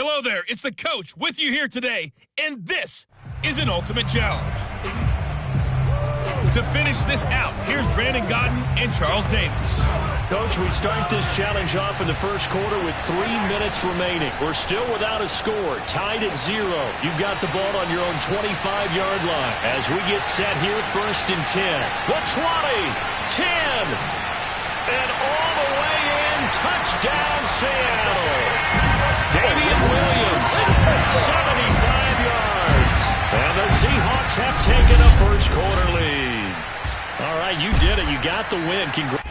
Hello there, it's the coach with you here today, and this is an ultimate challenge. To finish this out, here's Brandon Godden and Charles Davis. Coach, we start this challenge off in the first quarter with 3 minutes remaining. We're still without a score, tied at 0. You've got the ball on your own 25-yard line as we get set here, 1st and 10. The 20, 10, and all the way in, touchdown Seattle. Damian Williams, 75 yards. And the Seahawks have taken a first quarter lead. All right, you did it. You got the win. Congrats.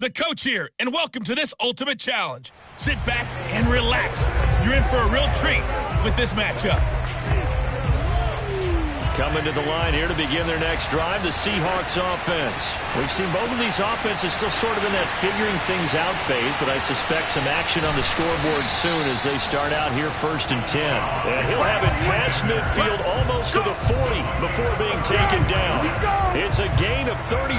The coach here, and welcome to this ultimate challenge. Sit back and relax. You're in for a real treat with this matchup. Coming to the line here to begin their next drive, the Seahawks offense. We've seen both of these offenses still sort of in that figuring things out phase, but I suspect some action on the scoreboard soon as they start out here 1st and 10. And he'll have it past midfield almost to the 40 before being taken down. It's a gain of 34.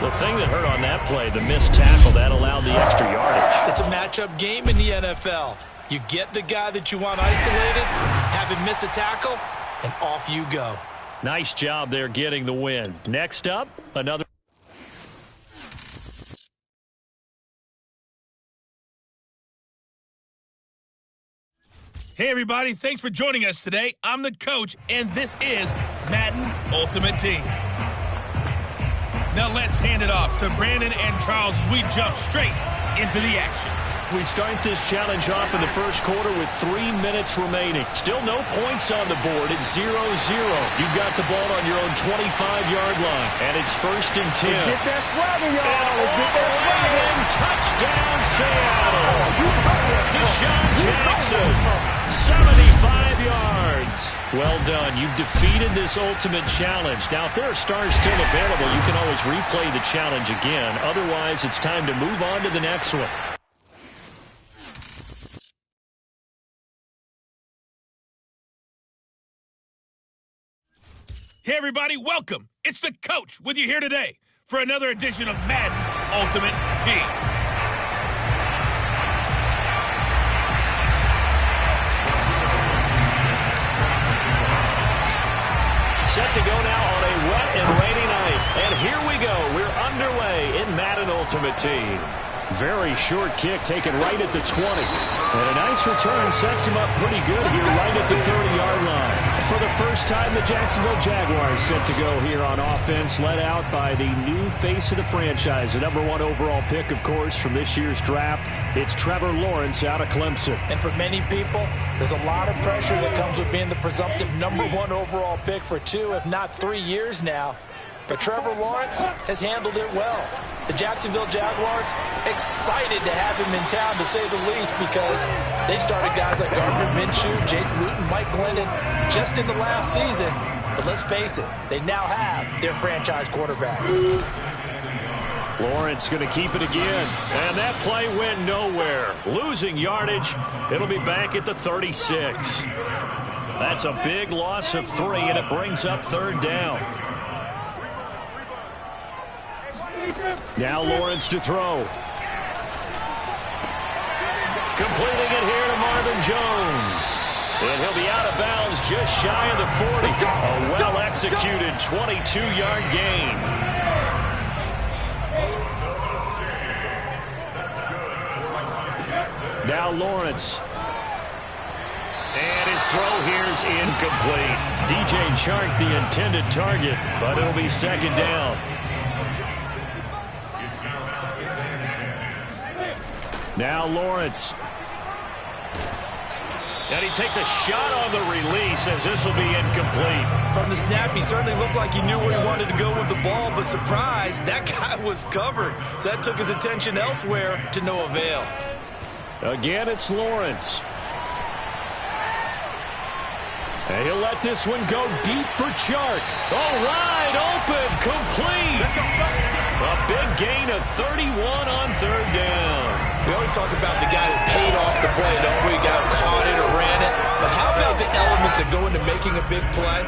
The thing that hurt on that play, the missed tackle, that allowed the extra yardage. It's a matchup game in the NFL. You get the guy that you want isolated, have him miss a tackle, and off you go. Nice job there getting the win. Next up, another. Hey everybody, thanks for joining us today. I'm the coach, and this is Madden Ultimate Team. Now let's hand it off to Brandon and Charles as we jump straight into the action. We start this challenge off in the first quarter with 3 minutes remaining. Still no points on the board. It's 0-0. You've got the ball on your own 25-yard line, and it's 1st and 10. Let's get that swagger, y'all. Let's get that swagger. Touchdown, Seattle. Deshaun Jackson, 75 yards. Well done. You've defeated this ultimate challenge. Now, if there are stars still available, you can always replay the challenge again. Otherwise, it's time to move on to the next one. Hey everybody, welcome. It's the coach with you here today for another edition of Madden Ultimate Team. Set to go now on a wet and rainy night. And here we go. We're underway in Madden Ultimate Team. Very short kick taken right at the 20. And a nice return sets him up pretty good here right at the 30-yard line. For the first time, the Jacksonville Jaguars set to go here on offense, led out by the new face of the franchise, the #1 overall pick, of course, from this year's draft. It's Trevor Lawrence out of Clemson. And for many people, there's a lot of pressure that comes with being the presumptive #1 overall pick for 2, if not 3 years now. But Trevor Lawrence has handled it well. The Jacksonville Jaguars excited to have him in town, to say the least, because they've started guys like Gardner Minshew, Jake Luton, Mike Glennon just in the last season. But let's face it, they now have their franchise quarterback. Lawrence going to keep it again. And that play went nowhere. Losing yardage. It'll be back at the 36. That's a big loss of 3, and it brings up 3rd down. Now Lawrence to throw. Completing it here to Marvin Jones. And he'll be out of bounds just shy of the 40. A well-executed 22-yard gain. Now Lawrence. And his throw here is incomplete. DJ Chark the intended target, but it'll be second down. Now Lawrence. And he takes a shot on the release as this will be incomplete. From the snap, he certainly looked like he knew where he wanted to go with the ball, but surprise, that guy was covered. So that took his attention elsewhere to no avail. Again, it's Lawrence. And he'll let this one go deep for Chark. All right, open, complete. A big gain of 31 on third down. We always talk about the guy that paid off the play, don't we? Got caught it or ran it. But how about the elements that go into making a big play?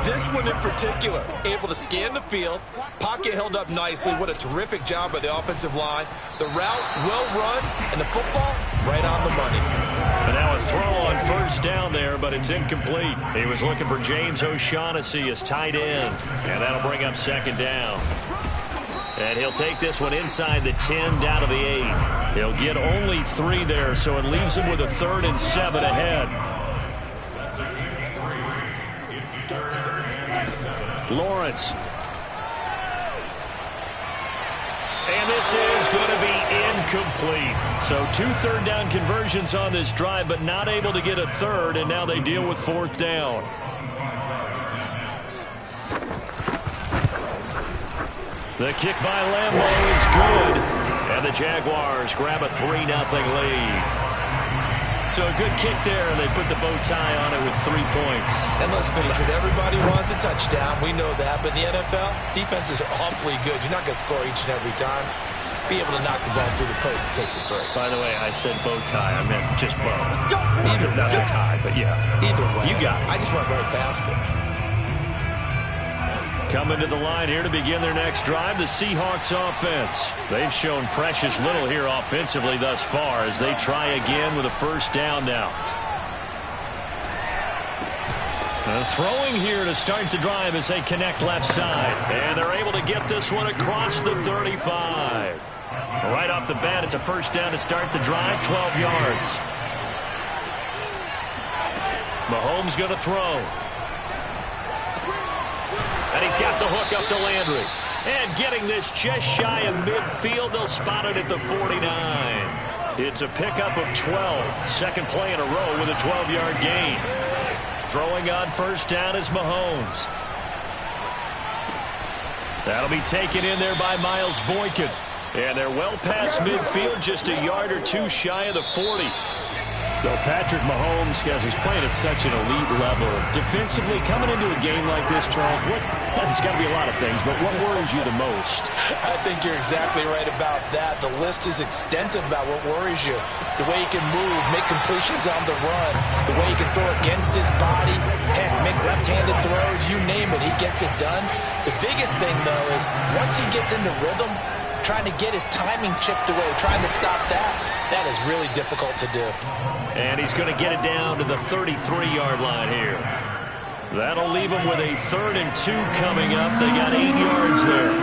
This one in particular, able to scan the field, pocket held up nicely. What a terrific job by the offensive line. The route well run, and the football right on the money. And now a throw on first down there, but it's incomplete. He was looking for James O'Shaughnessy as tight end, and that'll bring up second down. And he'll take this one inside the 10 down to the 8. He'll get only 3 there, so it leaves him with a 3rd and 7 ahead. Lawrence. And this is going to be incomplete. So 2 third down conversions on this drive, but not able to get a 3rd, and now they deal with 4th down. The kick by Lambeau is good. And the Jaguars grab a 3-0 lead. So a good kick there. They put the bow tie on it with 3 points. And let's face it, everybody wants a touchdown. We know that. But in the NFL, defenses are awfully good. You're not going to score each and every time. Be able to knock the ball through the post and take the 3. By the way, I said bow tie. I meant just bow. Either way. Not a tie, but yeah. Either way. You got it. I just went right past it. Coming to the line here to begin their next drive, the Seahawks offense. They've shown precious little here offensively thus far as they try again with a first down now. Throwing here to start the drive as they connect left side. And they're able to get this one across the 35. Right off the bat, it's a first down to start the drive, 12 yards. Mahomes going to throw. And he's got the hook up to Landry. And getting this just shy of midfield, they'll spot it at the 49. It's a pickup of 12. Second play in a row with a 12-yard gain. Throwing on first down is Mahomes. That'll be taken in there by Miles Boykin. And they're well past midfield, just a yard or 2 shy of the 40. Though Patrick Mahomes, guys, he's playing at such an elite level. Defensively, coming into a game like this, Charles, there's got to be a lot of things, but what worries you the most? I think you're exactly right about that. The list is extensive about what worries you. The way he can move, make completions on the run, the way he can throw against his body, heck, make left-handed throws, you name it, he gets it done. The biggest thing, though, is once he gets into rhythm, trying to get his timing chipped away, trying to stop that is really difficult to do. And he's going to get it down to the 33-yard line here. That'll leave him with a 3rd and 2 coming up. They got 8 yards there.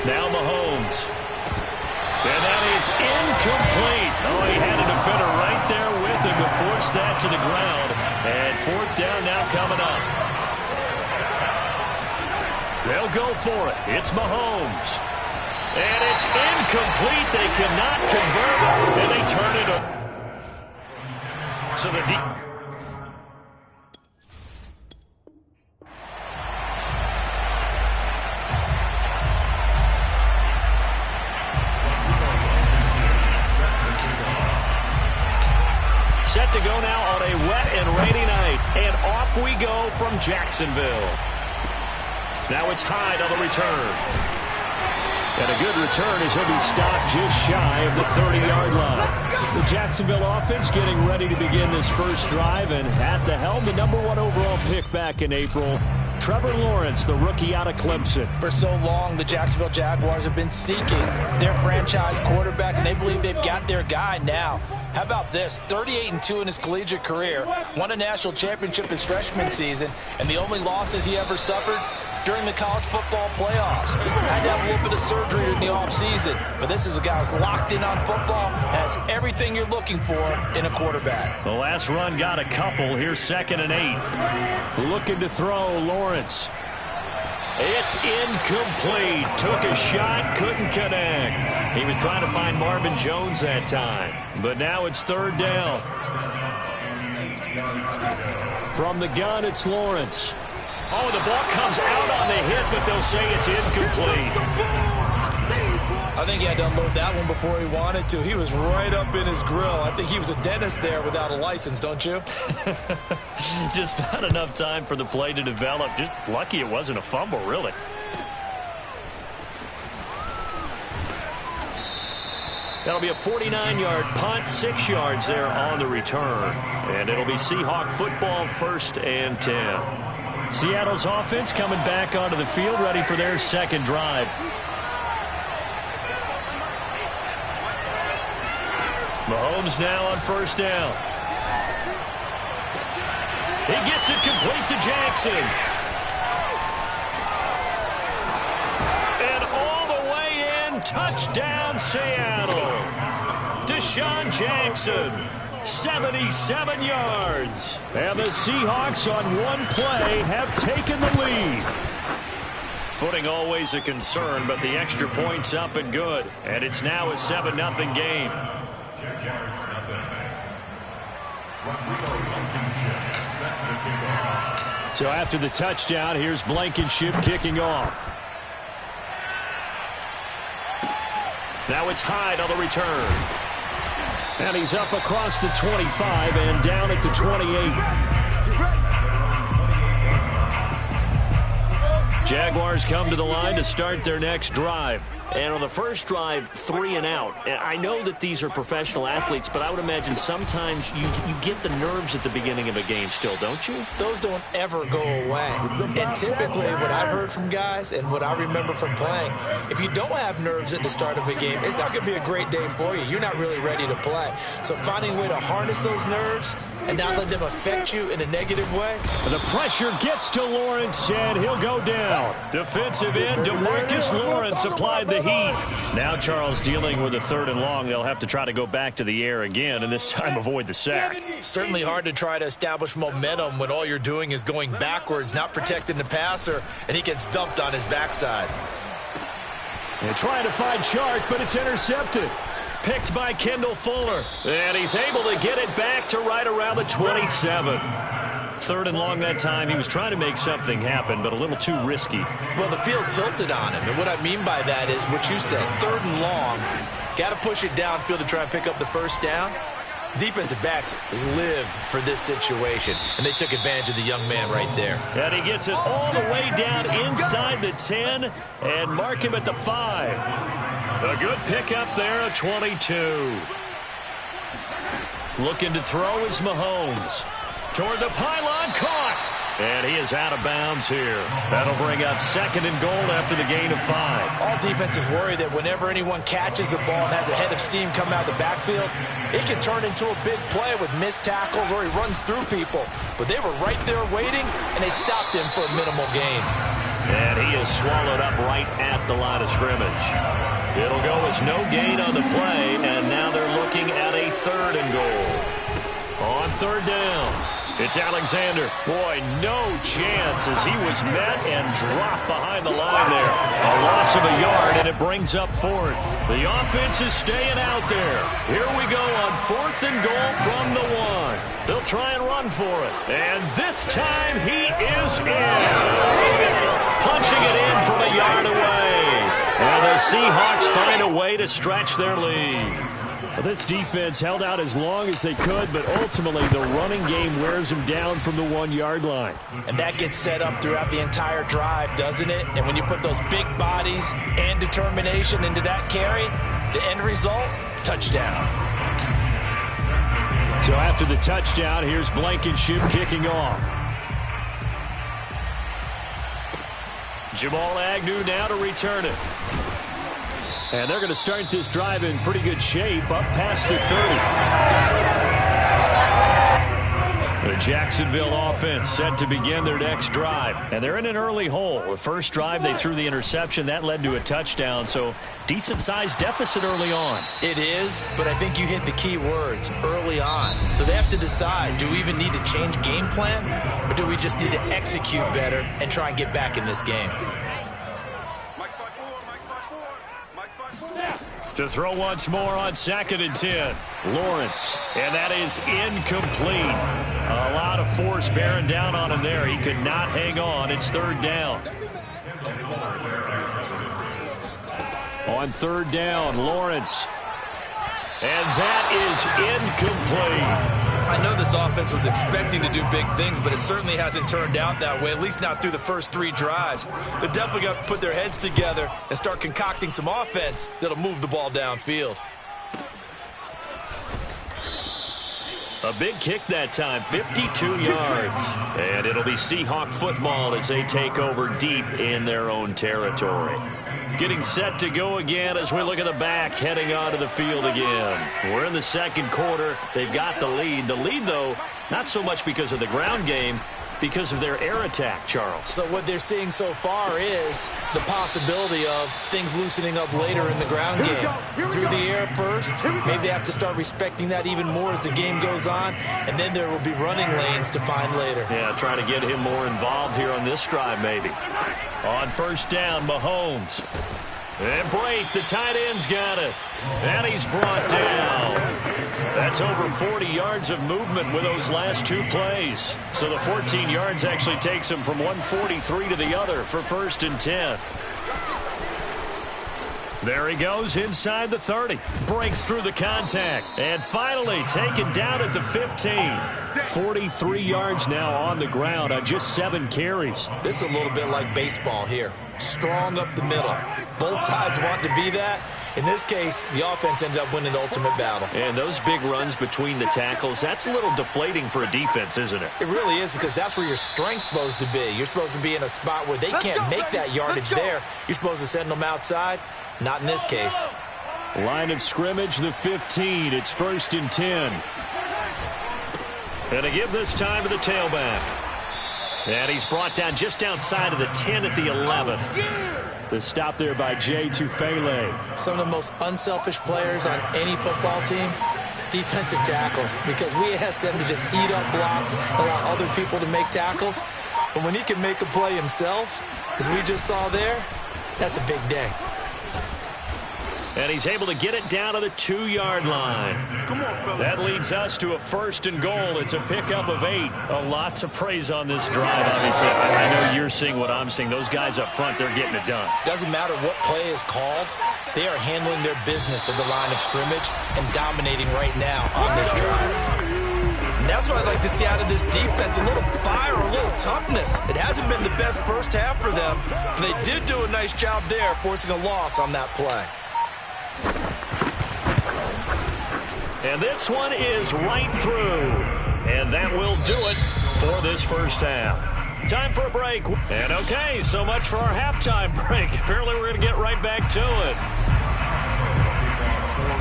Now Mahomes. And that is incomplete. Oh, he had a defender right there with him to force that to the ground. And 4th down now coming up. They'll go for it. It's Mahomes. And it's incomplete. They cannot convert it. And they turn it over. So the set to go now on a wet and rainy night. And off we go from Jacksonville. Now it's Hyde on the return. And a good return as he'll be stopped just shy of the 30-yard line. The Jacksonville offense getting ready to begin this first drive, and at the helm, the #1 overall pick back in April, Trevor Lawrence, the rookie out of Clemson. For so long, the Jacksonville Jaguars have been seeking their franchise quarterback, and they believe they've got their guy now. How about this? 38-2 in his collegiate career, won a national championship his freshman season, and the only losses he ever suffered during the college football playoffs. Had to have a little bit of surgery in the offseason, but this is a guy who's locked in on football, has everything you're looking for in a quarterback. The last run got a couple. Here's 2nd and 8. Looking to throw, Lawrence. It's incomplete. Took a shot, couldn't connect. He was trying to find Marvin Jones that time. But now it's 3rd down. From the gun, it's Lawrence. Oh, the ball comes out on the hit, but they'll say it's incomplete. I think he had to unload that one before he wanted to. He was right up in his grill. I think he was a dentist there without a license, don't you? Just not enough time for the play to develop. Just lucky it wasn't a fumble, really. That'll be a 49-yard punt, 6 yards there on the return. And it'll be Seahawk football, 1st and 10. Seattle's offense coming back onto the field, ready for their 2nd drive. Mahomes now on 1st down. He gets it complete to Jackson. And all the way in, touchdown Seattle. Deshaun Jackson, 77 yards. And the Seahawks on one play have taken the lead. Footing always a concern, but the extra point's up and good. And it's now a 7-0 game. So after the touchdown, here's Blankenship kicking off. Now it's Hyde on the return. And he's up across the 25 and down at the 28. Jaguars come to the line to start their next drive. And on the first drive, 3 and out. And I know that these are professional athletes, but I would imagine sometimes you get the nerves at the beginning of a game still, don't you? Those don't ever go away. And typically what I've heard from guys and what I remember from playing, if you don't have nerves at the start of a game, it's not going to be a great day for you. You're not really ready to play. So finding a way to harness those nerves and not let them affect you in a negative way. The pressure gets to Lawrence, and he'll go down. Defensive end DeMarcus Lawrence applied the heat. Now Charles dealing with a 3rd and long. They'll have to try to go back to the air again, and this time avoid the sack. Certainly hard to try to establish momentum when all you're doing is going backwards, not protecting the passer, and he gets dumped on his backside. They're trying to find Chark, but it's intercepted. Picked by Kendall Fuller. And he's able to get it back to right around the 27. 3rd and long that time. He was trying to make something happen, but a little too risky. Well, the field tilted on him, and what I mean by that is what you said, 3rd and long. Got to push it downfield to try and pick up the 1st down. Defensive backs live for this situation, and they took advantage of the young man right there. And he gets it all the way down inside the 10 and mark him at the 5. A good pickup there, a 22. Looking to throw is Mahomes. Toward the pylon, caught. And he is out of bounds here. That'll bring up 2nd and goal after the gain of 5. All defenses worry that whenever anyone catches the ball and has a head of steam come out of the backfield, it can turn into a big play with missed tackles or he runs through people. But they were right there waiting, and they stopped him for a minimal gain. And he is swallowed up right at the line of scrimmage. It'll go as no gain on the play, and now they're looking at a 3rd and goal. On 3rd down, it's Alexander. Boy, no chance as he was met and dropped behind the line there. A loss of a yard, and it brings up 4th. The offense is staying out there. Here we go on 4th and goal from the 1. They'll try and run for it. And this time he is in. Punching it in from a yard away. And the Seahawks find a way to stretch their lead. Well, this defense held out as long as they could, but ultimately the running game wears them down from the 1-yard line. And that gets set up throughout the entire drive, doesn't it? And when you put those big bodies and determination into that carry, the end result, touchdown. So after the touchdown, here's Blankenship kicking off. Jamal Agnew now to return it. And they're going to start this drive in pretty good shape, up past the 30. The Jacksonville offense set to begin their next drive. And they're in an early hole. The first drive, they threw the interception. That led to a touchdown, so decent-sized deficit early on. It is, but I think you hit the key words, early on. So they have to decide, do we even need to change game plan, or do we just need to execute better and try and get back in this game? To throw once more on 2nd and 10. Lawrence, and that is incomplete. A lot of force bearing down on him there. He could not hang on. It's 3rd down. On 3rd down, Lawrence. And that is incomplete. I know this offense was expecting to do big things, but it certainly hasn't turned out that way, at least not through the first 3 drives. They're definitely going to have to put their heads together and start concocting some offense that'll move the ball downfield. A big kick that time, 52 yards. And it'll be Seahawk football as they take over deep in their own territory. Getting set to go again as we look at the back, heading onto the field again. We're in the 2nd quarter. They've got the lead. The lead, though, not so much because of the ground game, because of their air attack, Charles. So what they're seeing so far is the possibility of things loosening up later in the ground game. Through the air first, maybe they have to start respecting that even more as the game goes on, and then there will be running lanes to find later. Yeah, try to get him more involved here on this drive, maybe. On 1st down, Mahomes. And Brate, the tight end's got it. And he's brought down. That's over 40 yards of movement with those last 2 plays. So the 14 yards actually takes him from 143 to the other for 1st and 10. There he goes inside the 30. Breaks through the contact. And finally taken down at the 15. 43 yards now on the ground on just 7 carries. This is a little bit like baseball here. Strong up the middle. Both sides want to be that. In this case, the offense ended up winning the ultimate battle. And those big runs between the tackles, that's a little deflating for a defense, isn't it? It really is, because that's where your strength's supposed to be. You're supposed to be in a spot where they can't make that yardage there. You're supposed to send them outside. Not in this case. Line of scrimmage, the 15. It's 1st and 10. And to give this time to the tailback. And he's brought down just outside of the 10 at the 11. The stop there by Jay Tufele. Some of the most unselfish players on any football team, defensive tackles, because we ask them to just eat up blocks, allow other people to make tackles. But when he can make a play himself, as we just saw there, that's a big day. And he's able to get it down to the 2-yard line. That leads us to a 1st and goal. It's a pickup of 8. A lot to praise on this drive, obviously. I know you're seeing what I'm seeing. Those guys up front, they're getting it done. Doesn't matter what play is called. They are handling their business at the line of scrimmage and dominating right now on this drive. And that's what I'd like to see out of this defense. A little fire, a little toughness. It hasn't been the best first half for them, but they did do a nice job there, forcing a loss on that play. And this one is right through. And that will do it for this first half. Time for a break. And okay, so much for our halftime break. Apparently we're going to get right back to it.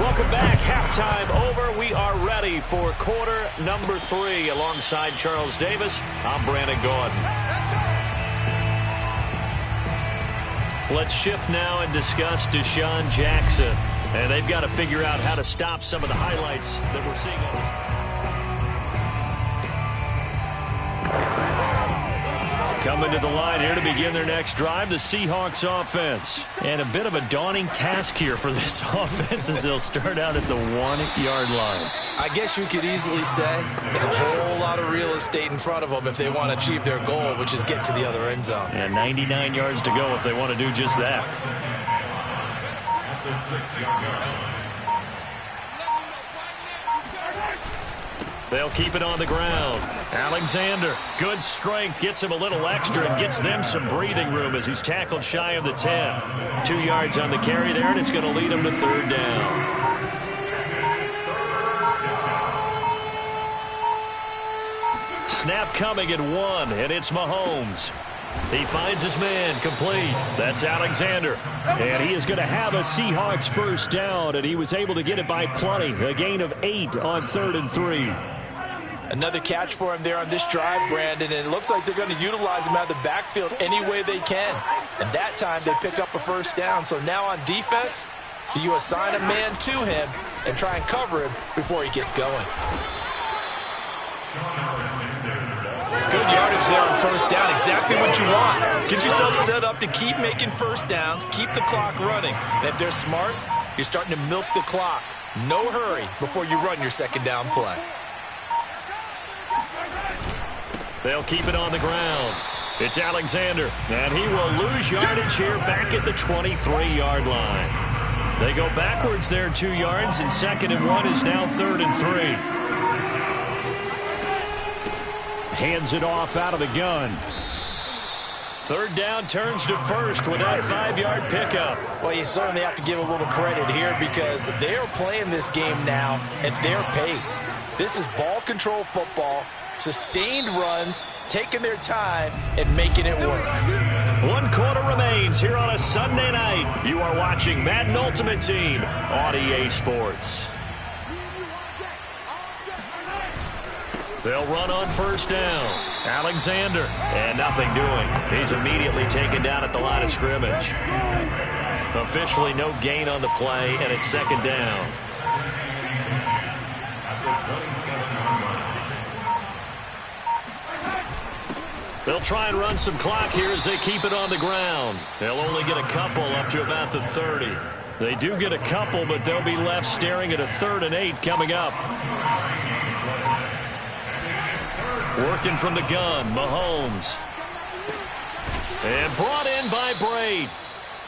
Welcome back. Halftime over. We are ready for quarter number 3. Alongside Charles Davis, I'm Brandon Gordon. Let's shift now and discuss Deshaun Jackson. And they've got to figure out how to stop some of the highlights that we're seeing on this. Coming to the line here to begin their next drive, the Seahawks offense. And a bit of a daunting task here for this offense as they'll start out at the 1-yard line. I guess you could easily say there's a whole lot of real estate in front of them if they want to achieve their goal, which is get to the other end zone. And 99 yards to go if they want to do just that. They'll keep it on the ground. Alexander, good strength, gets him a little extra and gets them some breathing room as he's tackled shy of the 10. 2 yards on the carry there, and it's going to lead him to 3rd down. Snap coming at 1, and it's Mahomes. He finds his man, complete. That's Alexander. And he is going to have a Seahawks first down, and he was able to get it by plenty. A gain of 8 on 3rd and 3. Another catch for him there on this drive, Brandon, and it looks like they're going to utilize him out of the backfield any way they can. And that time they pick up a first down. So now on defense, do you assign a man to him and try and cover him before he gets going? Good yardage there on first down. Exactly what you want. Get yourself set up to keep making first downs, keep the clock running. And if they're smart, you're starting to milk the clock. No hurry before you run your second down play. They'll keep it on the ground. It's Alexander, and he will lose yardage here back at the 23-yard line. They go backwards there 2 yards, and 2nd and 1 is now 3rd and 3. Hands it off out of the gun. 3rd down turns to 1st with that 5-yard pickup. Well, you certainly have to give a little credit here because they are playing this game now at their pace. This is ball control football, sustained runs, taking their time, and making it work. 1 quarter remains here on a Sunday night. You are watching Madden Ultimate Team on EA Sports. They'll run on first down. Alexander, and nothing doing. He's immediately taken down at the line of scrimmage. Officially no gain on the play, and it's 2nd down. They'll try and run some clock here as they keep it on the ground. They'll only get a couple up to about the 30. They do get a couple, but they'll be left staring at a 3rd and 8 coming up. Working from the gun, Mahomes. And brought in by Braid.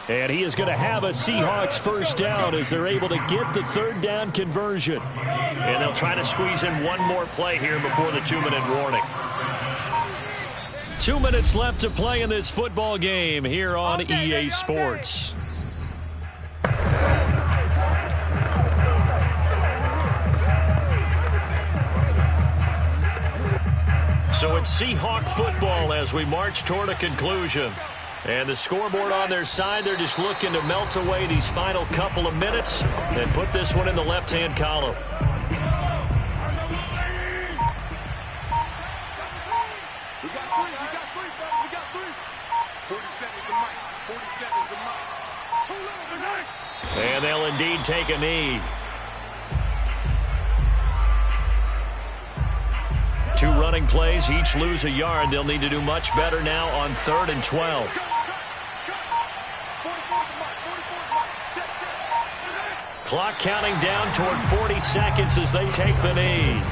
And he is going to have a Seahawks first down as they're able to get the 3rd down conversion. And they'll try to squeeze in one more play here before the 2-minute warning. 2 minutes left to play in this football game here on EA Sports. So it's Seahawk football as we march toward a conclusion. And the scoreboard on their side, they're just looking to melt away these final couple of minutes and put this one in the left-hand column. We got three, fellas. We got 3. 47's the mic. 47's the mic. Too little tonight. And they'll indeed take a knee. 2 running plays, each lose a yard. They'll need to do much better now on 3rd and 12. Clock counting down toward 40 seconds as they take the knee.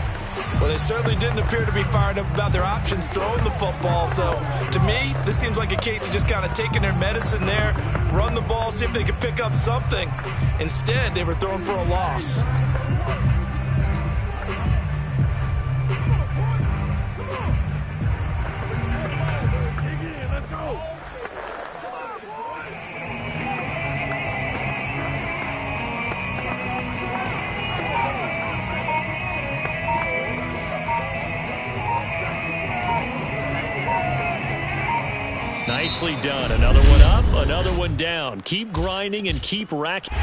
Well, they certainly didn't appear to be fired up about their options throwing the football. So, to me, this seems like a case of just kind of taking their medicine there, run the ball, see if they could pick up something. Instead, they were throwing for a loss. Nicely done. Another one up, another one down. Keep grinding and keep racking.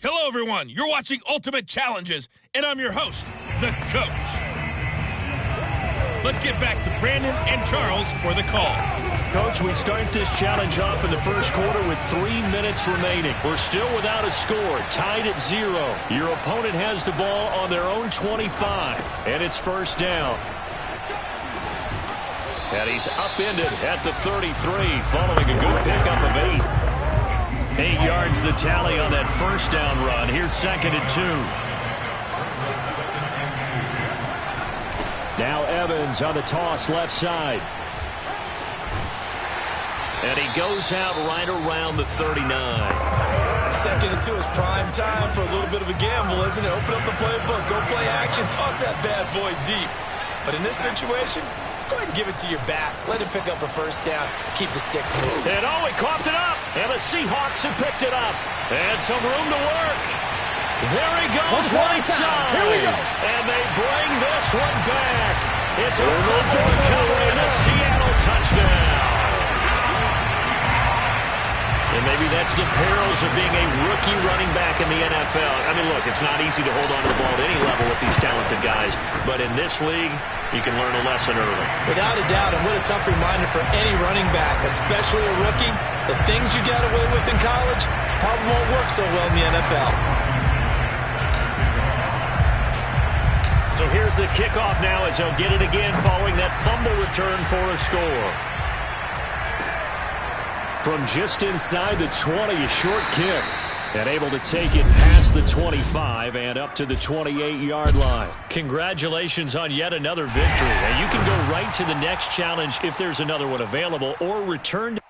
Hello, everyone. You're watching Ultimate Challenges, and I'm your host, the Coach. Let's get back to Brandon and Charles for the call. Coach, we start this challenge off in the first quarter with 3 minutes remaining. We're still without a score, tied at 0. Your opponent has the ball on their own 25, and it's first down. And he's upended at the 33 following a good pickup of 8. 8 yards the tally on that first down run. Here's 2nd and 2. Now Evans on the toss left side. And he goes out right around the 39. 2nd and 2 is prime time for a little bit of a gamble, isn't it? Open up the playbook, go play action, toss that bad boy deep. But in this situation, go ahead and give it to your back. Let him pick up a first down. Keep the sticks moving. And he coughed it up. And the Seahawks have picked it up. And some room to work. There he goes, right side. Here we go. And they bring this one back. It's a fumble recovery and a Seattle touchdown. And maybe that's the perils of being a rookie running back in the NFL. I mean, look, it's not easy to hold on to the ball at any level with these talented guys. But in this league, you can learn a lesson early. Without a doubt, and what a tough reminder for any running back, especially a rookie. The things you got away with in college probably won't work so well in the NFL. So here's the kickoff now as they'll get it again following that fumble return for a score. From just inside the 20, a short kick. And able to take it past the 25 and up to the 28-yard line. Congratulations on yet another victory. And you can go right to the next challenge if there's another one available or return to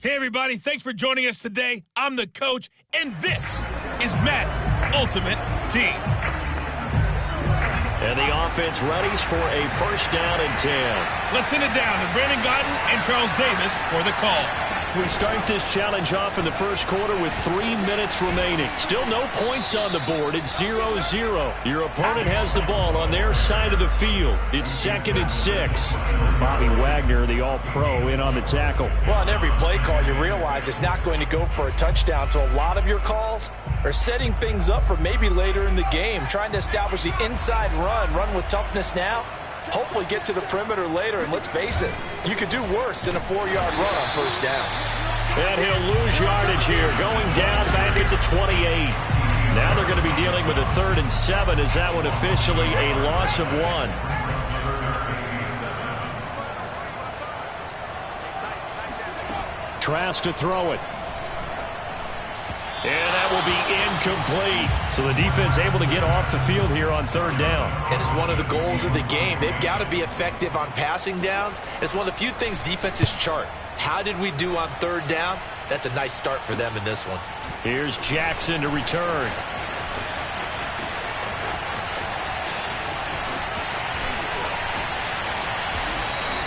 Hey, everybody. Thanks for joining us today. I'm the coach, and this is Madden Ultimate Team. And the offense readies for a first down and 10. Let's send it down to Brandon Godden and Charles Davis for the call. We start this challenge off in the first quarter with 3 minutes remaining. Still no points on the board. It's 0-0. Your opponent has the ball on their side of the field. It's 2nd and 6. Bobby Wagner, the all-pro, in on the tackle. Well, on every play call, you realize it's not going to go for a touchdown. So a lot of your calls are setting things up for maybe later in the game, trying to establish the inside run with toughness now. Hopefully get to the perimeter later, and let's face it, you could do worse than a 4-yard run on first down. And he'll lose yardage here, going down back at the 28. Now they're going to be dealing with a 3rd and 7. Is that one officially a loss of 1? Trask to throw it. And that will be incomplete. So the defense able to get off the field here on 3rd down. And it's one of the goals of the game. They've got to be effective on passing downs. It's one of the few things defenses chart. How did we do on 3rd down? That's a nice start for them in this one. Here's Jackson to return.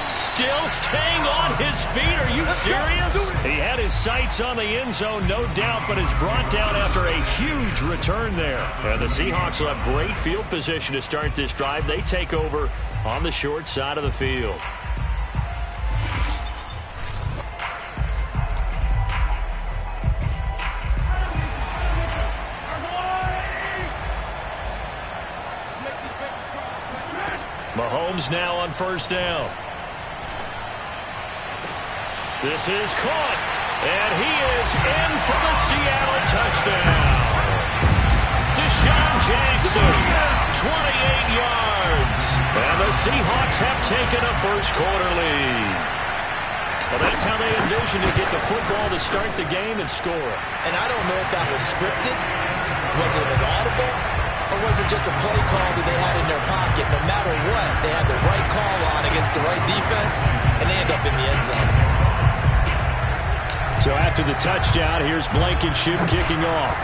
Still staying on his feet. Are you serious? He had his sights on the end zone, no doubt, but is brought down after a huge return there. And the Seahawks will have great field position to start this drive. They take over on the short side of the field. Mahomes now on first down. This is caught, and he is in for the Seattle touchdown. Deshaun Jackson, 28 yards. And the Seahawks have taken a first quarter lead. Well, that's how they envisioned to get the football to start the game and score. And I don't know if that was scripted. Was it an audible? Or was it just a play call that they had in their pocket? No matter what, they had the right call on against the right defense, and they end up in the end zone. So after the touchdown, here's Blankenship kicking off.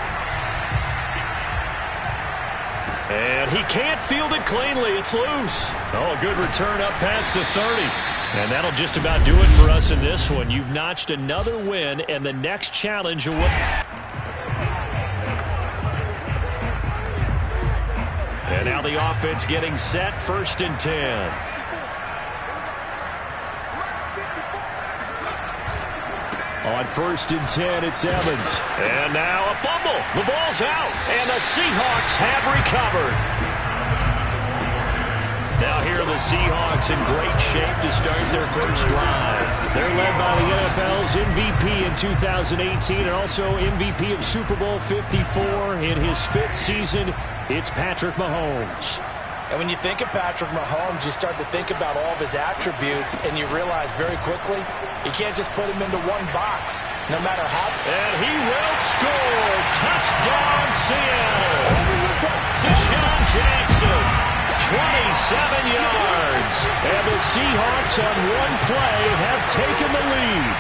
And he can't field it cleanly. It's loose. Oh, a good return up past the 30. And that'll just about do it for us in this one. You've notched another win, and the next challenge will... And now the offense getting set, 1st and 10. On 1st and 10, it's Evans. And now a fumble. The ball's out, and the Seahawks have recovered. Now here are the Seahawks in great shape to start their first drive. They're led by the NFL's MVP in 2018 and also MVP of Super Bowl 54 in his 5th season. It's Patrick Mahomes. And when you think of Patrick Mahomes, you start to think about all of his attributes, and you realize very quickly you can't just put him into one box, no matter how. And he will score. Touchdown, Seattle. Deshaun Jackson, 27 yards. And the Seahawks on one play have taken the lead.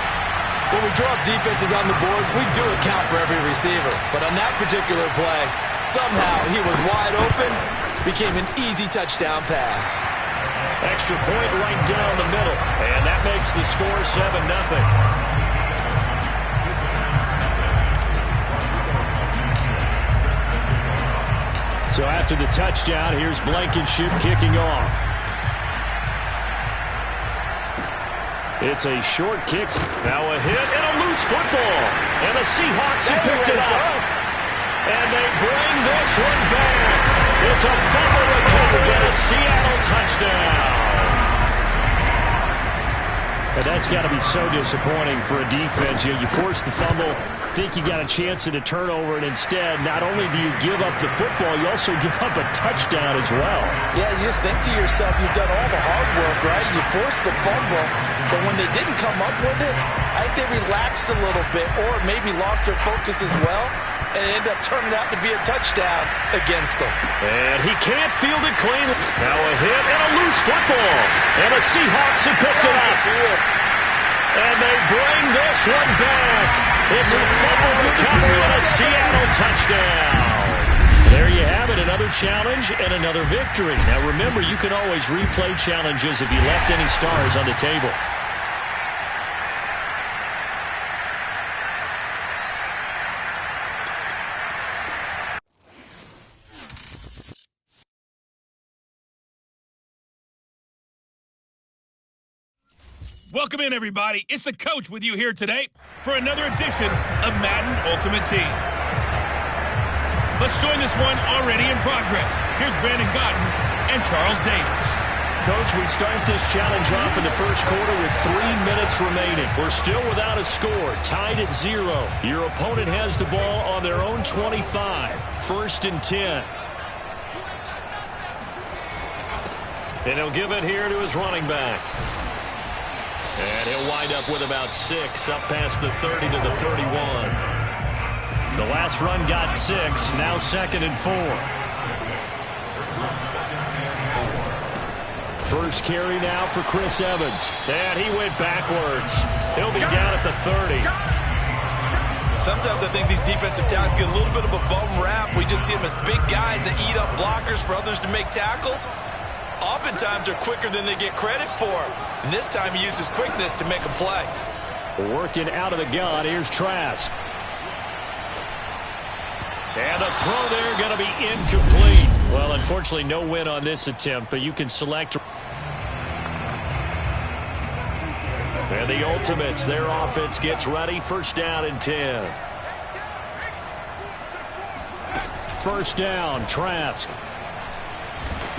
When we draw up defenses on the board, we do account for every receiver. But on that particular play, somehow he was wide open. Became an easy touchdown pass. Extra point right down the middle. And that makes the score 7-0. So after the touchdown, here's Blankenship kicking off. It's a short kick. Now a hit and a loose football. And the Seahawks have picked it up. And they bring this one back. It's a fumble recovery and a Seattle touchdown. And that's got to be so disappointing for a defense. You force the fumble, think you got a chance at a turnover, and instead, not only do you give up the football, you also give up a touchdown as well. Yeah, you just think to yourself, you've done all the hard work, right? You forced the fumble, but when they didn't come up with it, I think they relaxed a little bit or maybe lost their focus as well, and it ended up turning out to be a touchdown against them. And he can't field it clean. Now a hit and a loose football. And the Seahawks have picked it up. And they bring this one back. It's a fumble recovery and a Seattle touchdown. There you have it, another challenge and another victory. Now remember, you can always replay challenges if you left any stars on the table. Welcome in, everybody. It's the coach with you here today for another edition of Madden Ultimate Team. Let's join this one already in progress. Here's Brandon Godden and Charles Davis. Coach, we start this challenge off in the first quarter with 3 minutes remaining. We're still without a score, tied at 0. Your opponent has the ball on their own 25, 1st and 10. And he'll give it here to his running back. And he'll wind up with about 6, up past the 30 to the 31. The last run got 6, now 2nd and 4. First carry now for Chris Evans. And he went backwards. He'll be down at the 30. Sometimes I think these defensive tackles get a little bit of a bum rap. We just see them as big guys that eat up blockers for others to make tackles. Oftentimes they're quicker than they get credit for. And this time he uses quickness to make a play. Working out of the gun, here's Trask. And the throw there going to be incomplete. Well, unfortunately, no win on this attempt, but you can select. And the Ultimates, their offense gets ready. 1st down and 10. First down, Trask.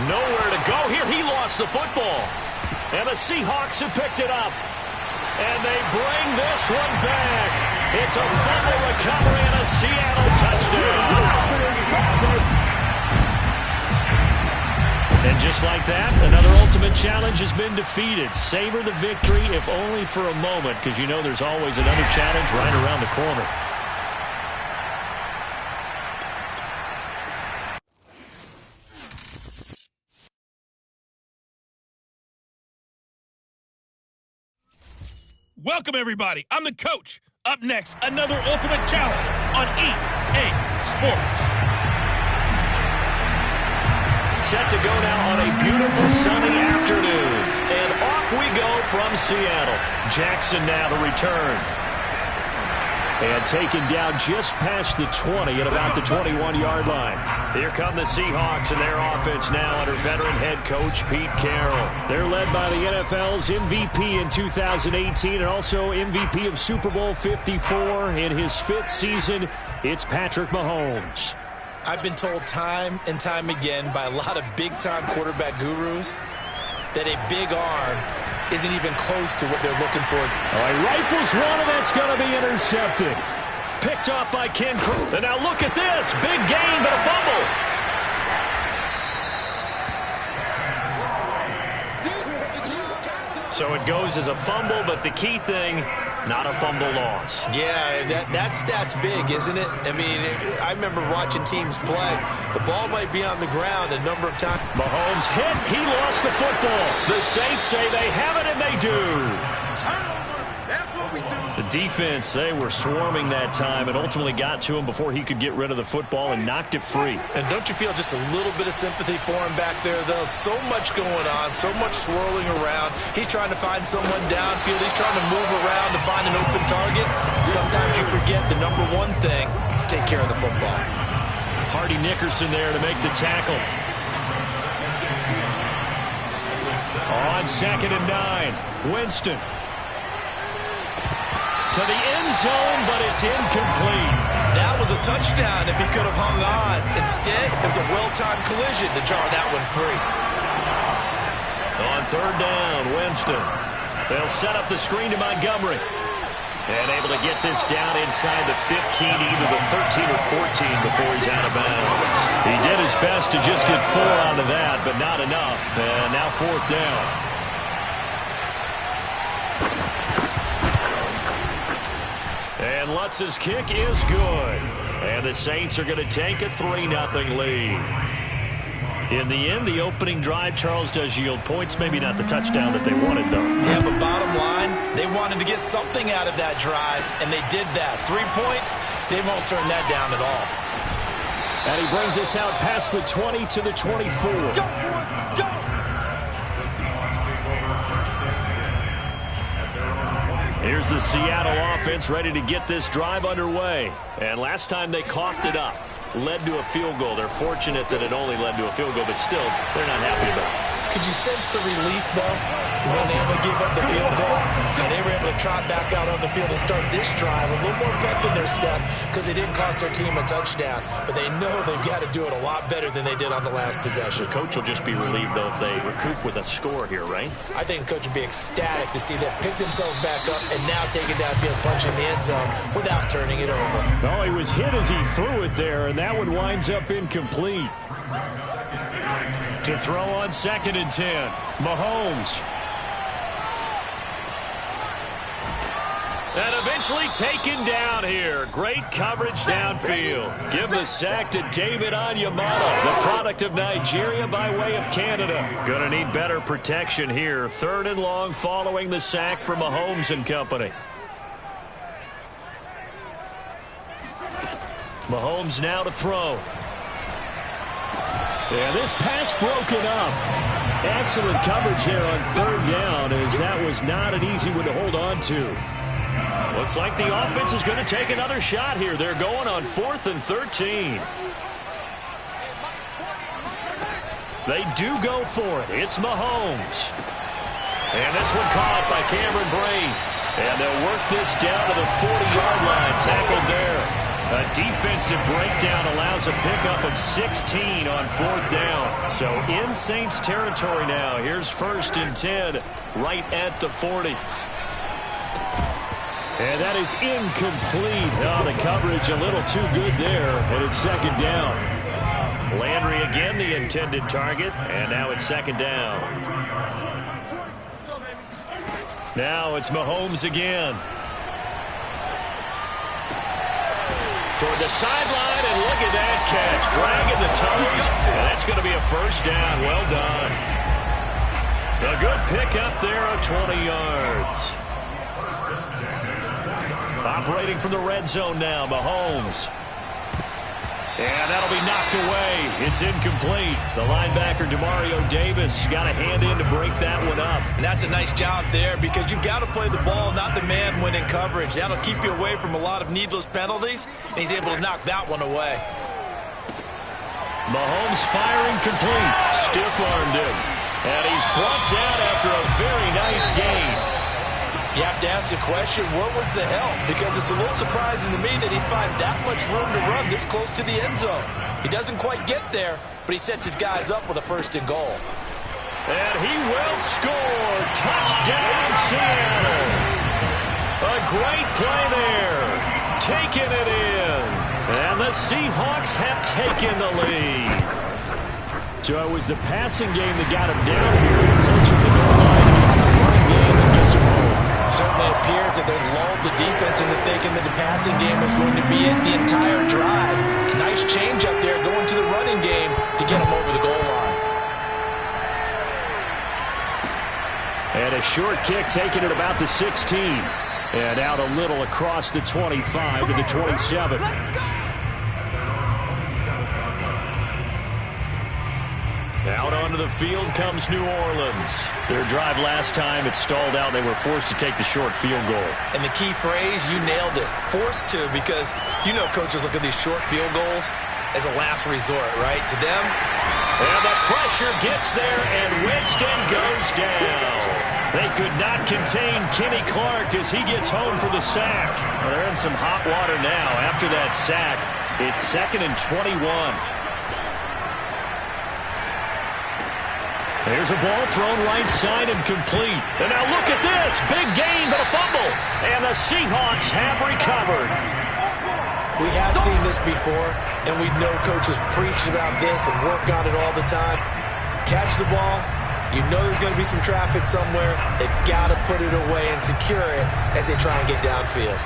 Nowhere to go here. He lost the football. And the Seahawks have picked it up. And they bring this one back. It's a fumble recovery and a Seattle touchdown. And just like that, another ultimate challenge has been defeated. Savor the victory, if only for a moment, because you know there's always another challenge right around the corner. Welcome, everybody. I'm the coach. Up next, another ultimate challenge on EA Sports. Set to go now on a beautiful sunny afternoon. And off we go from Seattle. Jackson now to return. And taken down just past the 20 at about the 21-yard line. Here come the Seahawks and their offense now under veteran head coach Pete Carroll. They're led by the NFL's MVP in 2018 and also MVP of Super Bowl 54 in his 5th season. It's Patrick Mahomes. I've been told time and time again by a lot of big-time quarterback gurus that a big arm isn't even close to what they're looking for. All right, rifles one, and that's going to be intercepted. Picked off by Ken Cruz. And now look at this. Big gain, but a fumble. So it goes as a fumble, but the key thing, not a fumble loss. Yeah, that stat's big, isn't it? I mean, I remember watching teams play. The ball might be on the ground a number of times. Mahomes hit. He lost the football. The Saints say they have it, and they do. Turnover. That's what we do. The defense, they were swarming that time and ultimately got to him before he could get rid of the football and knocked it free. And don't you feel just a little bit of sympathy for him back there, though? So much going on, so much swirling around. He's trying to find someone downfield. He's trying to move around to find an open target. Sometimes you forget the number one thing, take care of the football. Hardy Nickerson there to make the tackle. On 2nd and 9, Winston. To the end zone, but it's incomplete. That was a touchdown if he could have hung on. Instead, it was a well-timed collision to jar that one free. On 3rd down, Winston. They'll set up the screen to Montgomery. And able to get this down inside the 15, either the 13 or 14 before he's out of bounds. He did his best to just get 4 out of that, but not enough. And now 4th down. And Lutz's kick is good. And the Saints are going to take a 3-0 lead. In the end, the opening drive, Charles, does yield points. Maybe not the touchdown that they wanted, though. Yeah, but bottom line, they wanted to get something out of that drive, and they did that. 3 points, they won't turn that down at all. And he brings us out past the 20 to the 24. Let's go, boys. Let's go. Here's the Seattle offense ready to get this drive underway. And last time they coughed it up, led to a field goal. They're fortunate that it only led to a field goal, but still, they're not happy about it. Could you sense the relief, though, when they only gave up the field goal? And they were able to trot back out on the field and start this drive. A little more pep in their step because they didn't cost their team a touchdown. But they know they've got to do it a lot better than they did on the last possession. The coach will just be relieved, though, if they recoup with a score here, right? I think the coach would be ecstatic to see them pick themselves back up and now take it downfield, punch in the end zone without turning it over. No, he was hit as he threw it there, and that one winds up incomplete. To throw on 2nd and 10, Mahomes. And eventually taken down here. Great coverage downfield. Give the sack to David Onyemata, the product of Nigeria by way of Canada. Gonna need better protection here. 3rd and long following the sack from Mahomes and company. Mahomes now to throw. Yeah, this pass broken up. Excellent coverage there on 3rd down, as that was not an easy one to hold on to. Looks like the offense is going to take another shot here. They're going on 4th and 13. They do go for it. It's Mahomes. And this one caught by Cameron Brain. And they'll work this down to the 40-yard line. Tackled there. A defensive breakdown allows a pickup of 16 on 4th down. So in Saints territory now. Here's 1st and 10 right at the 40. And that is incomplete. Oh, the coverage a little too good there. And it's 2nd down. Landry again the intended target. And now it's 2nd down. Now it's Mahomes again. Toward the sideline, and look at that catch. Dragging the toes, and that's going to be a 1st down. Well done. A good pickup there of 20 yards. Operating from the red zone now, Mahomes. And that'll be knocked away. It's incomplete. The linebacker, Demario Davis, got a hand in to break that one up. And that's a nice job there because you've got to play the ball, not the man when in coverage. That'll keep you away from a lot of needless penalties, and he's able to knock that one away. Mahomes firing complete. Stiff-armed him. And he's brought down after a very nice game. You have to ask the question, what was the help? Because it's a little surprising to me that he'd find that much room to run this close to the end zone. He doesn't quite get there, but he sets his guys up with a 1st and goal. And he will score. Touchdown, Seattle. A great play there. Taking it in. And the Seahawks have taken the lead. So it was the passing game that got him down here. Closer to the goal line. It's the running game that gets him home. It certainly appears that they lulled the defense into thinking that the passing game was going to be it the entire drive. Nice change up there going to the running game to get him over the goal line. And a short kick taken at about the 16. And out a little across the 25 to the 27. Out onto the field comes New Orleans. Their drive last time, it stalled out. They were forced to take the short field goal. And the key phrase, you nailed it. Forced to, because you know coaches look at these short field goals as a last resort, right? To them. And the pressure gets there, and Winston goes down. They could not contain Kenny Clark as he gets home for the sack. Well, they're in some hot water now. After that sack, it's 2nd and 21. There's a ball thrown right side and complete. And now look at this. Big gain, but a fumble. And the Seahawks have recovered. We have seen this before, and we know coaches preach about this and work on it all the time. Catch the ball. You know there's going to be some traffic somewhere. They've got to put it away and secure it as they try and get downfield.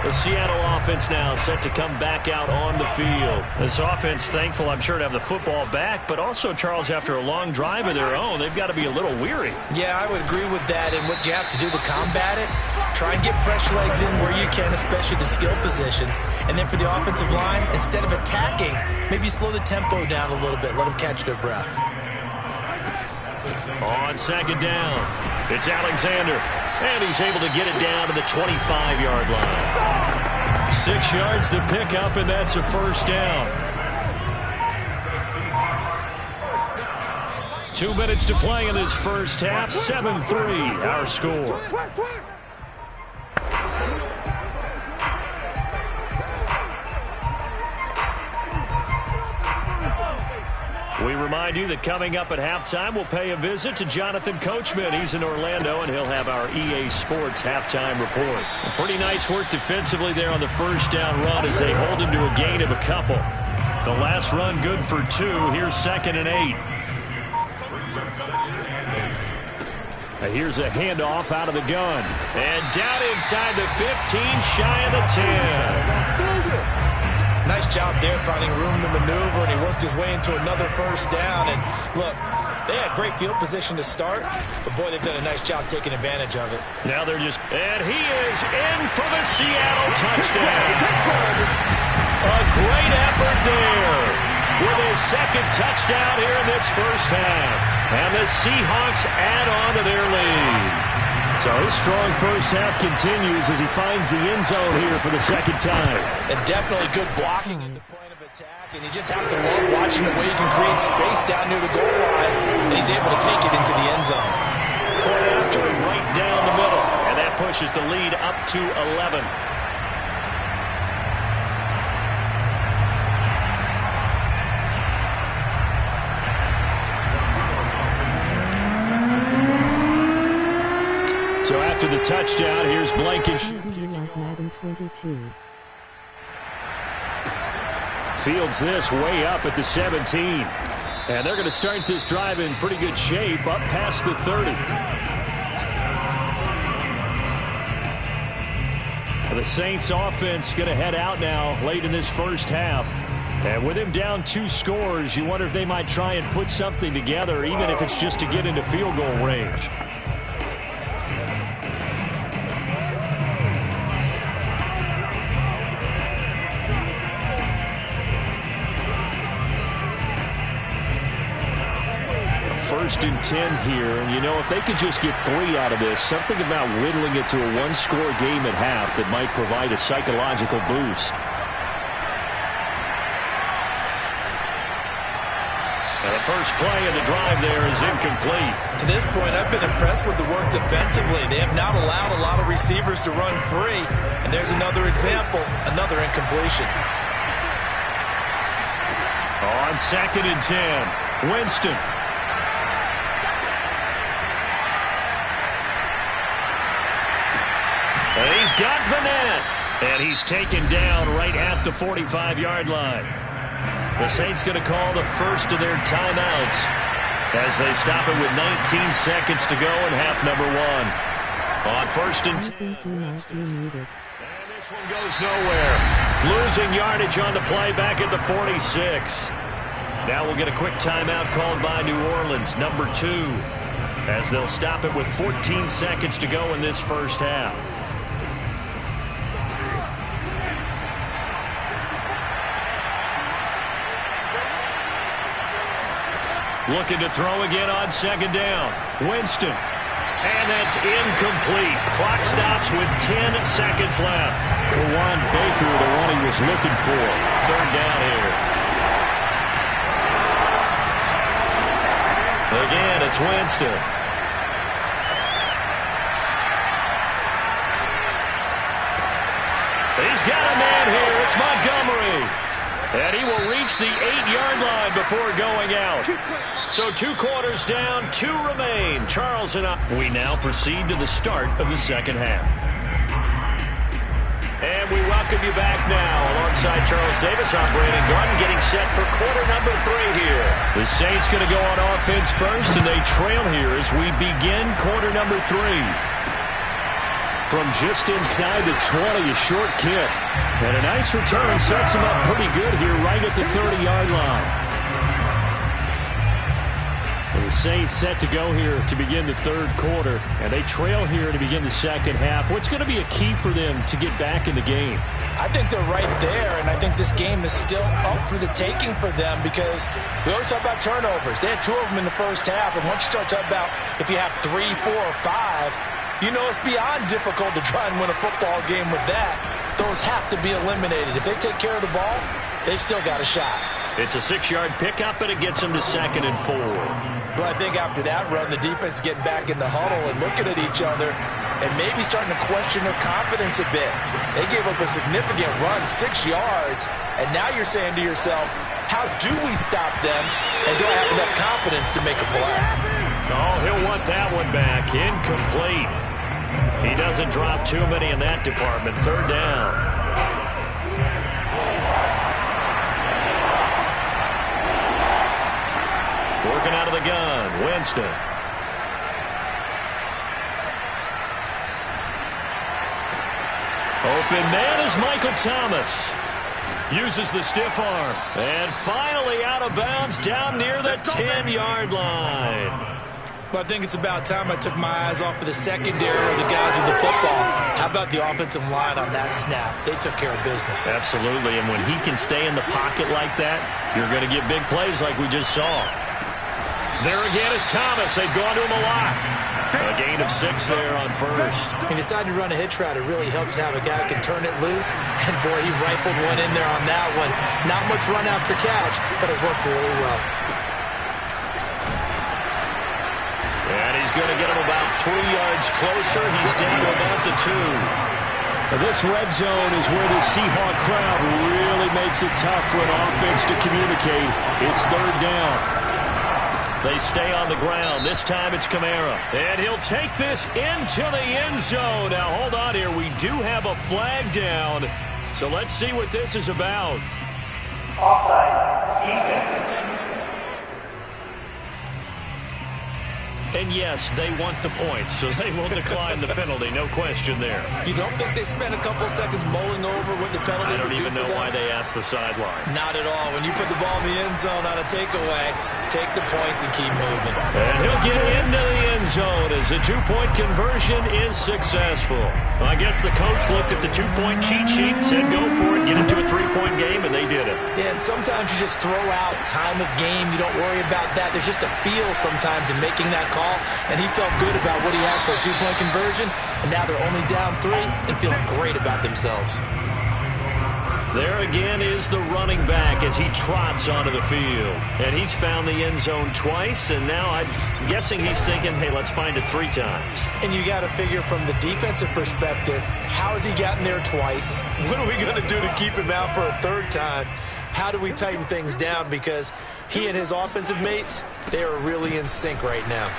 The Seattle offense now set to come back out on the field. This offense, thankful, I'm sure, to have the football back, but also, Charles, after a long drive of their own, they've got to be a little weary. Yeah, I would agree with that, and what you have to do to combat it, try and get fresh legs in where you can, especially the skill positions. And then for the offensive line, instead of attacking, maybe slow the tempo down a little bit, let them catch their breath. On 2nd down, it's Alexander, and he's able to get it down to the 25-yard line. 6 yards the pickup, and that's a first down. 2 minutes to play in this first half. 7-3, our score. We remind you that coming up at halftime, we'll pay a visit to Jonathan Coachman. He's in Orlando, and he'll have our EA Sports halftime report. Pretty nice work defensively there on the first down run as they hold him to a gain of a couple. The last run good for 2. Here's 2nd and 8. Here's a handoff out of the gun. And down inside the 15, shy of the 10. Nice job there finding room to maneuver, and he worked his way into another first down. And look, they had great field position to start, but boy, they've done a nice job taking advantage of it. Now they're just, and he is in for the Seattle touchdown. A great effort there with his 2nd touchdown here in this first half. And the Seahawks add on to their lead. So his strong first half continues as he finds the end zone here for the 2nd time. And definitely good blocking at the point of attack, and you just have to love watching the way he can create space down near the goal line, and he's able to take it into the end zone. Point after right down the middle, and that pushes the lead up to 11. So after the touchdown, here's Blankenship. Madden 22. Fields this way up at the 17. And they're going to start this drive in pretty good shape up past the 30. The Saints offense going to head out now late in this first half. And with him down 2 scores, you wonder if they might try and put something together, even if it's just to get into field goal range. First and 10 here, and you know, if they could just get 3 out of this, something about whittling it to a 1-score game at half that might provide a psychological boost. And the first play of the drive there is incomplete. To this point, I've been impressed with the work defensively. They have not allowed a lot of receivers to run free, and there's another example, another incompletion. On 2nd and 10, Winston. And he's got Vanette. And he's taken down right at the 45-yard line. The Saints going to call the first of their timeouts as they stop it with 19 seconds to go in half number 1. On first and 10. I think he might be muted. And this one goes nowhere. Losing yardage on the play back at the 46. Now we'll get a quick timeout called by New Orleans, number 2, as they'll stop it with 14 seconds to go in this first half. Looking to throw again on second down. Winston. And that's incomplete. Clock stops with 10 seconds left. Kawan Baker, the one he was looking for. Third down here. Again, it's Winston. He's got a man here. It's Montgomery. And he will reach the 8-yard line before going out. So 2 quarters down, 2 remain. Charles and I. We now proceed to the start of the second half. And we welcome you back now alongside Charles Davis, I'm Brandon Garden, getting set for quarter number 3 here. The Saints going to go on offense first, and they trail here as we begin quarter number 3. From just inside the 20, a short kick. And a nice return sets him up pretty good here right at the 30-yard line. And the Saints set to go here to begin the third quarter. And they trail here to begin the second half. What's going to be a key for them to get back in the game? I think they're right there, and I think this game is still up for the taking for them because we always talk about turnovers. They had 2 of them in the first half, and once you start talking about if you have 3, 4, or 5, you know it's beyond difficult to try and win a football game with that. Those have to be eliminated. If they take care of the ball, they've still got a shot. It's a 6-yard pickup, and it gets them to 2nd and 4. Well, I think after that run, the defense is getting back in the huddle and looking at each other and maybe starting to question their confidence a bit. They gave up a significant run, 6 yards, and now you're saying to yourself, how do we stop them, and do I have enough confidence to make a play? Oh, he'll want that one back. Incomplete. He doesn't drop too many in that department. Third down. Working out of the gun, Winston. Open man is Michael Thomas. Uses the stiff arm. And finally out of bounds down near the 10-yard line. But I think it's about time I took my eyes off of the secondary of the guys with the football. How about the offensive line on that snap? They took care of business. Absolutely, and when he can stay in the pocket like that, you're going to get big plays like we just saw. There again is Thomas. They've gone to him a lot. A gain of 6 there on first. He decided to run a hitch route. It really helps to have a guy who can turn it loose. And, boy, he rifled one in there on that one. Not much run after catch, but it worked really well. And he's going to get him about 3 yards closer. He's down to about the 2. This red zone is where the Seahawk crowd really makes it tough for an offense to communicate. It's third down. They stay on the ground. This time it's Kamara. And he'll take this into the end zone. Now, hold on here. We do have a flag down. So let's see what this is about. Offside. Defense. And yes, they want the points, so they will decline the penalty. No question there. You don't think they spent a couple seconds mulling over what the penalty would do for them? I don't even know why they asked the sideline. Not at all. When you put the ball in the end zone on a takeaway, take the points and keep moving. And he'll get into the end zone as the 2-point conversion is successful. I guess the coach looked at the 2-point cheat sheet and said, go for it, get into a 3-point game, and they did it. Yeah, and sometimes you just throw out time of game. You don't worry about that. There's just a feel sometimes in making that call. And he felt good about what he had for a 2-point conversion. And now they're only down 3 and feeling great about themselves. There again is the running back as he trots onto the field. And he's found the end zone twice. And now I'm guessing he's thinking, hey, let's find it 3 times. And you got to figure from the defensive perspective, how has he gotten there twice? What are we going to do to keep him out for a 3rd time? How do we tighten things down? Because he and his offensive mates, they are really in sync right now.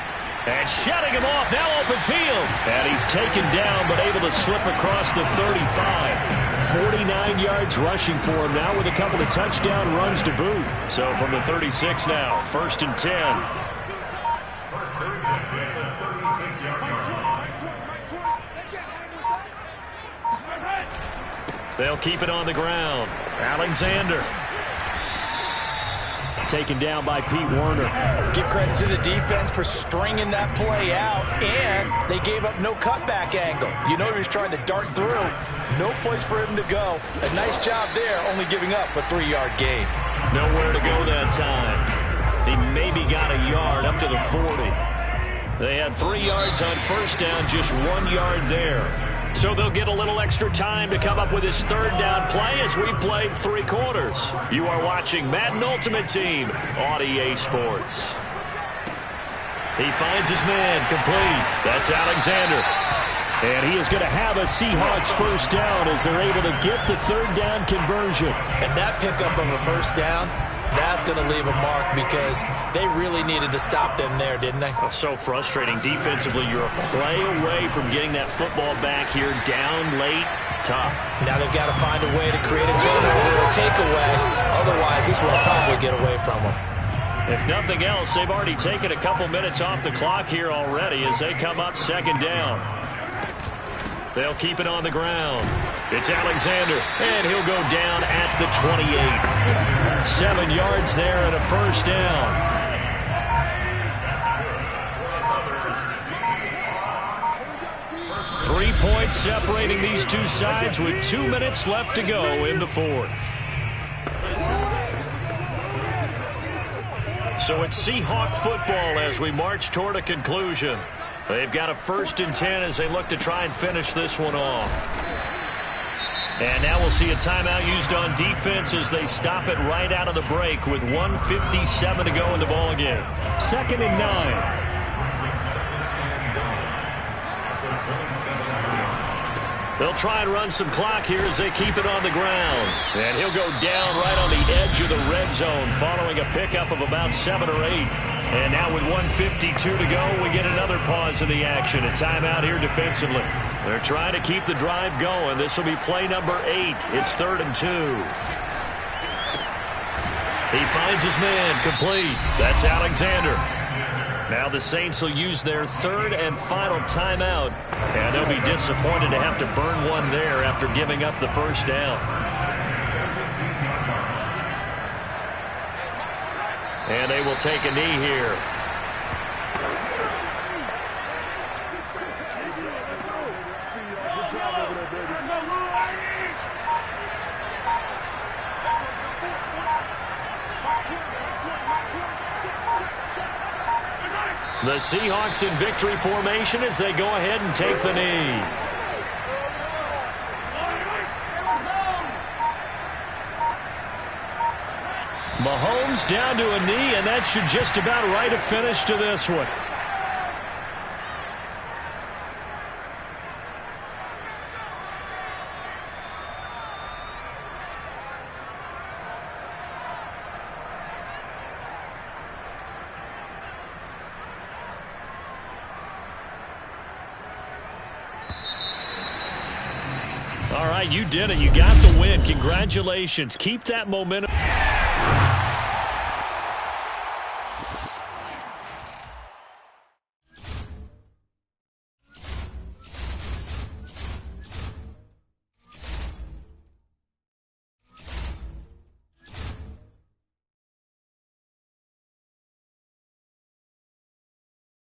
And shutting him off, now open field. And he's taken down, but able to slip across the 35. 49 yards rushing for him now with a couple of touchdown runs to boot. So from the 36 now, 1st and 10. They'll keep it on the ground. Alexander. Taken down by Pete Werner. Give credit to the defense for stringing that play out, and they gave up no cutback angle. You know he was trying to dart through. No place for him to go. A nice job there, only giving up a 3-yard gain. Nowhere to go that time. He maybe got a yard up to the 40. They had 3 yards on 1st down, just 1 yard there. So they'll get a little extra time to come up with his 3rd down play as we've played 3 quarters. You are watching Madden Ultimate Team on EA Sports. He finds his man complete. That's Alexander. And he is going to have a Seahawks 1st down as they're able to get the 3rd down conversion. And that pickup of a 1st down, that's going to leave a mark because they really needed to stop them there, didn't they? So frustrating. Defensively, you're a play away from getting that football back here. Down late, tough. Now they've got to find a way to create a turnover or takeaway. Otherwise, this will probably get away from them. If nothing else, they've already taken a couple minutes off the clock here already as they come up 2nd down. They'll keep it on the ground. It's Alexander, and he'll go down at the 28. 7 yards there and a 1st down. Three points separating these two sides with 2 minutes left to go in the 4th. So it's Seahawk football as we march toward a conclusion. They've got a 1st and 10 as they look to try and finish this one off. And now we'll see a timeout used on defense as they stop it right out of the break with 1:57 to go in the ballgame. 2nd and 9. They'll try and run some clock here as they keep it on the ground. And he'll go down right on the edge of the red zone following a pickup of about 7 or 8. And now with 1:52 to go, we get another pause in the action. A timeout here defensively. They're trying to keep the drive going. This will be play number 8. It's 3rd and 2. He finds his man complete. That's Alexander. Now the Saints will use their 3rd and final timeout. And they'll be disappointed to have to burn one there after giving up the 1st down. And they will take a knee here. The Seahawks in victory formation as they go ahead and take the knee. Mahomes down to a knee, and that should just about write a finish to this one. All right, you did it. You got the win. Congratulations. Keep that momentum.